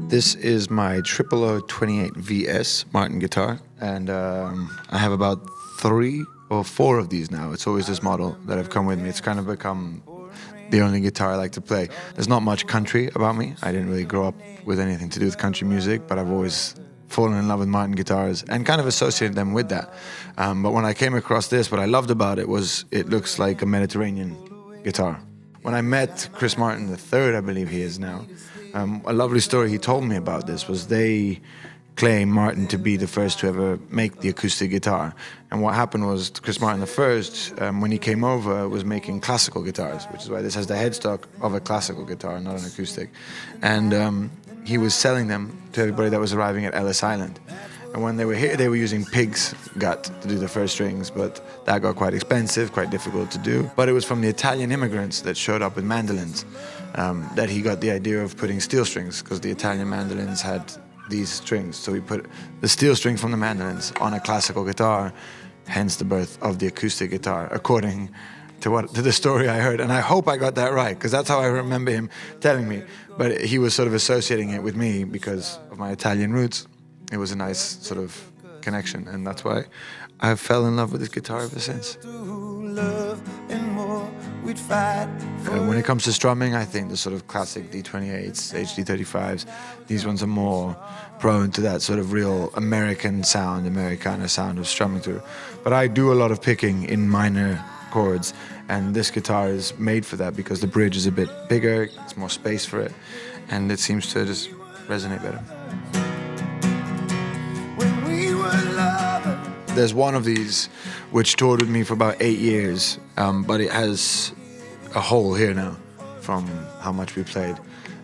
This is my 0028 VS Martin guitar, and I have about 3 or 4 of these now. It's always this model that have come with me. It's kind of become the only guitar I like to play. There's not much country about me. I didn't really grow up with anything to do with country music, but I've always fallen in love with Martin guitars and kind of associated them with that. But when I came across this, what I loved about it was it looks like a Mediterranean guitar. When I met Chris Martin III, I believe he is now, a lovely story he told me about this was they claim Martin to be the first to ever make the acoustic guitar. And what happened was Chris Martin I, when he came over, was making classical guitars, which is why this has the headstock of a classical guitar, not an acoustic. And he was selling them to everybody that was arriving at Ellis Island. And when they were here, they were using pig's gut to do the first strings, but that got quite expensive, quite difficult to do. But it was from the Italian immigrants that showed up with mandolins that he got the idea of putting steel strings, because the Italian mandolins had these strings. So he put the steel string from the mandolins on a classical guitar, hence the birth of the acoustic guitar, according to the story I heard. And I hope I got that right, because that's how I remember him telling me. But he was sort of associating it with me because of my Italian roots. It was a nice sort of connection, and that's why I fell in love with this guitar ever since. When it comes to strumming, I think the sort of classic D28s, HD35s, these ones are more prone to that sort of real American sound, Americana sound of strumming through. But I do a lot of picking in minor chords, and this guitar is made for that because the bridge is a bit bigger, it's more space for it, and it seems to just resonate better. There's one of these which toured with me for about 8 years, but it has a hole here now from how much we played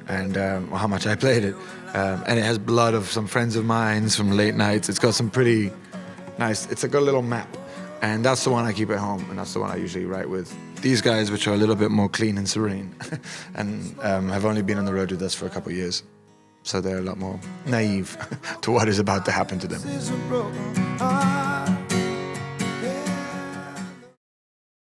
and how much I played it. And it has blood of some friends of mine from late nights. It's got some pretty nice, it's like a little map. And that's the one I keep at home, and that's the one I usually write with. These guys, which are a little bit more clean and serene, and have only been on the road with us for a couple of years. So they're a lot more naive to what is about to happen to them.